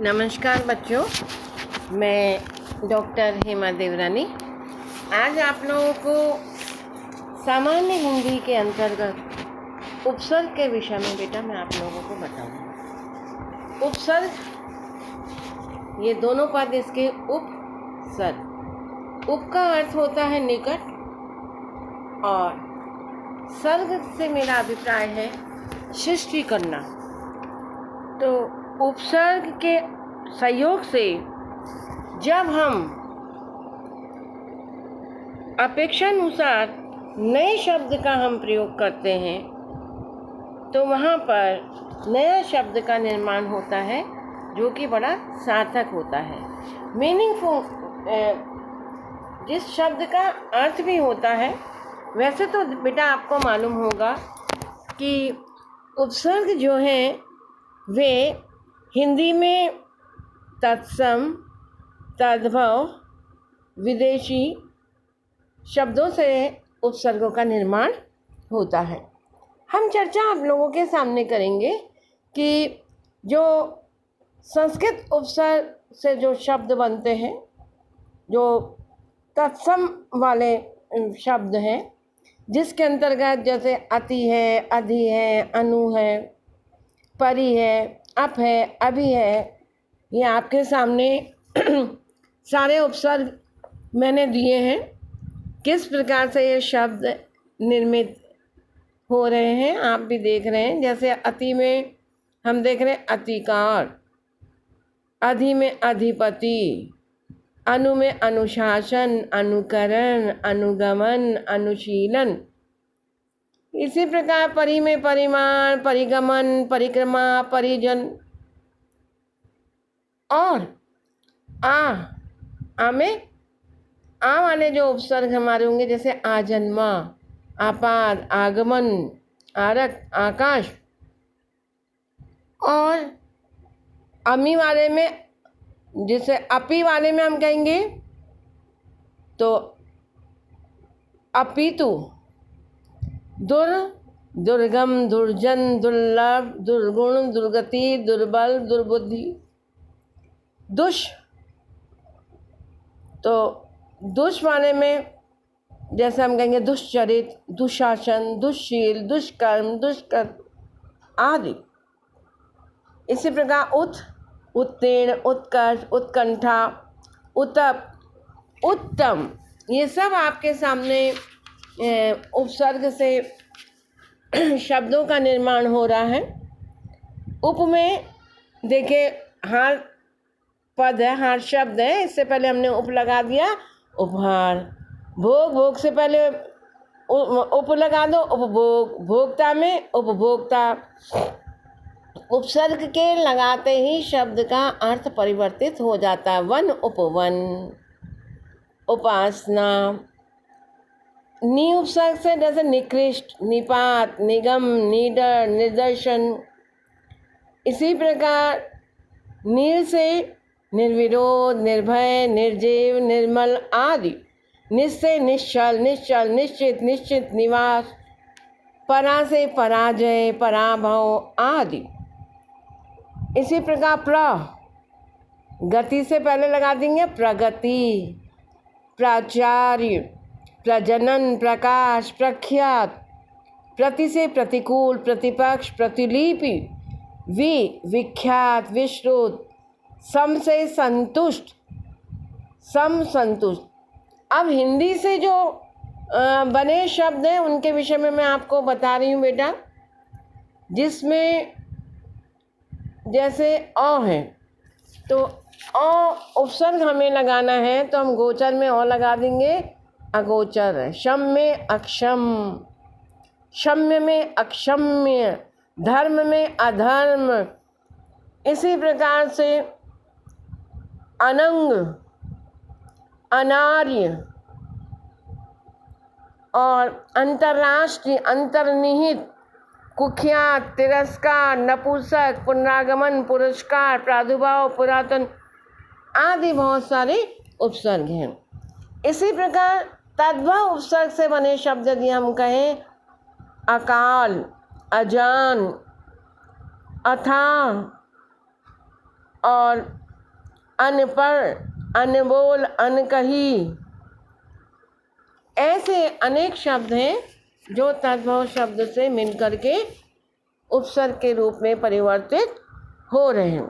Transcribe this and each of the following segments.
नमस्कार बच्चों, मैं डॉक्टर हेमा देवरानी आज आप लोगों को सामान्य हिंदी के अंतर्गत उपसर्ग के विषय में बेटा मैं आप लोगों को बताऊंगी। उपसर्ग, ये दोनों पद इसके उपसर्ग। उप का अर्थ होता है निकट और सर्ग से मेरा अभिप्राय है सृष्टि करना। तो उपसर्ग के सहयोग से जब हम अपेक्षानुसार नए शब्द का हम प्रयोग करते हैं तो वहाँ पर नया शब्द का निर्माण होता है जो कि बड़ा सार्थक होता है, मीनिंगफुल, जिस शब्द का अर्थ भी होता है। वैसे तो बेटा आपको मालूम होगा कि उपसर्ग जो हैं वे हिंदी में तत्सम, तद्भव, विदेशी शब्दों से उपसर्गों का निर्माण होता है। हम चर्चा आप लोगों के सामने करेंगे कि जो संस्कृत उपसर्ग से जो शब्द बनते हैं, जो तत्सम वाले शब्द हैं, जिसके अंतर्गत जैसे अति है, अधि है, अनु है, परि है, अप है, अभि है, ये आपके सामने सारे उपसर्ग मैंने दिए हैं। किस प्रकार से ये शब्द निर्मित हो रहे हैं आप भी देख रहे हैं। जैसे अति में हम देख रहे हैं अतिकार, अधि में अधिपति, अनु में अनुशासन, अनुकरण, अनुगमन, अनुशीलन। इसी प्रकार परि में परिमाण, परिगमन, परिक्रमा, परिजन। और आ में आ वाले जो उपसर्ग हमारे होंगे जैसे आजन्मा, आपाद, आगमन, आरक, आकाश। और अमी वाले में, जैसे अपी वाले में हम कहेंगे तो अपितु, दुर्गम, दुर्जन, दुर्लभ, दुर्गुण, दुर्गति, दुर्बल, दुर्बुद्धि। दुष, तो दुष वाले में जैसे हम कहेंगे दुष्चरित, दुशासन, दुष्शील, दुष्कर्म, दुष्कर्म आदि। इसी प्रकार उत्तीर्ण, उत्कर्ष, उत्कंठा, उत्तप, उत्तम, ये सब आपके सामने उपसर्ग से शब्दों का निर्माण हो रहा है। उप में देखिए हार पद है, हार शब्द है, इससे पहले हमने उप लगा दिया, उपहार। भोग, भोग से पहले उप लगा दो, उपभोग। भोक्ता में उपभोक्ता। उपसर्ग के लगाते ही शब्द का अर्थ परिवर्तित हो जाता है। वन, उपवन, उपासना। नि उपसर्ग से जैसे निकृष्ट, निपात, निगम, निडर, निदर्शन। इसी प्रकार नीर से निर्विरोध, निर्भय, निर्जीव, निर्मल आदि। निश्चय, निश्चल, निश्चल, निश्चित, निश्चित, निवास। परा से पराजय, पराभव आदि। इसी प्रकार गति से पहले लगा देंगे प्रगति, प्राचार्य, प्रजनन, प्रकाश, प्रख्यात। प्रति से प्रतिकूल, प्रतिपक्ष, प्रतिलिपि। विख्यात, विश्रुत। सम से संतुष्ट, सम, संतुष्ट। अब हिंदी से जो बने शब्द हैं उनके विषय में मैं आपको बता रही हूँ बेटा। जिसमें जैसे अ है तो अ उपसर्ग हमें लगाना है तो हम गोचर में अ लगा देंगे, अगोचर। शम में अक्षम, क्षम्य में अक्षम्य, धर्म में अधर्म। इसी प्रकार से अनंग, अनार्य और अंतर्राष्ट्रीय, अंतर्निहित, कुख्यात, तिरस्कार, नपुंसक, पुनरागमन, पुरस्कार, प्रादुर्भाव, पुरातन आदि बहुत सारे उपसर्ग हैं। इसी प्रकार तद्भव उपसर्ग से बने शब्द यदि हम कहें अकाल, अजान, अथाह, और अनपढ़, अनबोल, अनकही, ऐसे अनेक शब्द हैं जो तद्भव शब्द से मिलकर के उपसर्ग के रूप में परिवर्तित हो रहे हैं।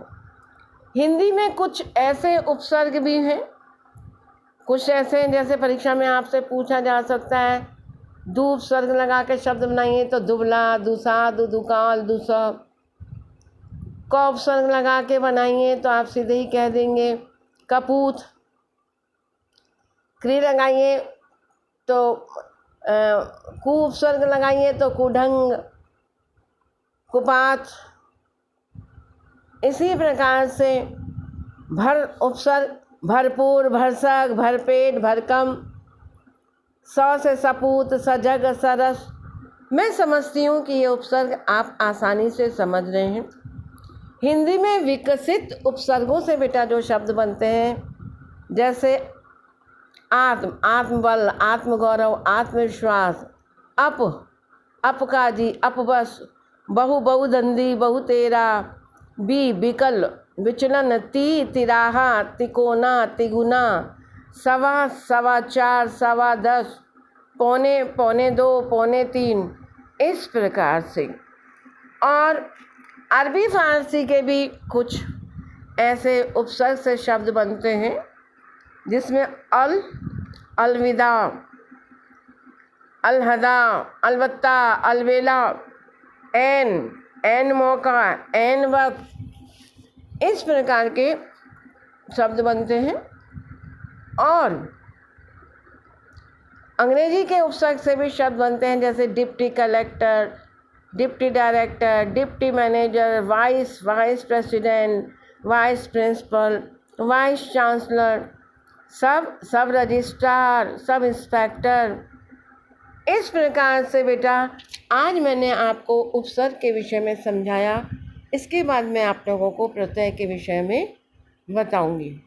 हिंदी में कुछ ऐसे उपसर्ग भी हैं, कुछ ऐसे जैसे परीक्षा में आपसे पूछा जा सकता है, दू उपसर्ग लगा के शब्द बनाइए तो दुबला, दुसाध, दुकाल, दुसह। क उपसर्ग लगा के बनाइए तो आप सीधे ही कह देंगे कपूत। क्री लगाइए तो कु उपसर्ग लगाइए तो कुढंग, कुपात। इसी प्रकार से भर उपसर्ग भरपूर, भरसक, भरपेट, भरकम, स से सपूत, सजग, सरस। मैं समझती हूँ कि ये उपसर्ग आप आसानी से समझ रहे हैं। हिंदी में विकसित उपसर्गों से बेटा जो शब्द बनते हैं, जैसे आत्म, आत्मबल, आत्मगौरव, आत्मविश्वास, अपकाजी, अपबस, बहुदंदी, बहुतेरा, विकल, विचलन, तिराहा, तिकोना, तिगुना, सवा, सवा चार, सवा दस, पौने, पौने दो, पौने तीन, इस प्रकार से। और अरबी फारसी के भी कुछ ऐसे उपसर्ग से शब्द बनते हैं जिसमें अलविदा, अलहदा, अलबत्ता, अलबेला, ऐन मौका, ऐन वक्त, इस प्रकार के शब्द बनते हैं। और अंग्रेजी के उपसर्ग से भी शब्द बनते हैं, जैसे deputy collector, deputy director, deputy manager, vice president, vice principal, vice chancellor, sub registrar, sub inspector. इस प्रकार से बेटा आज मैंने आपको उपसर्ग के विषय में समझाया। इसके बाद मैं आप लोगों को प्रत्यय के विषय में बताऊंगी।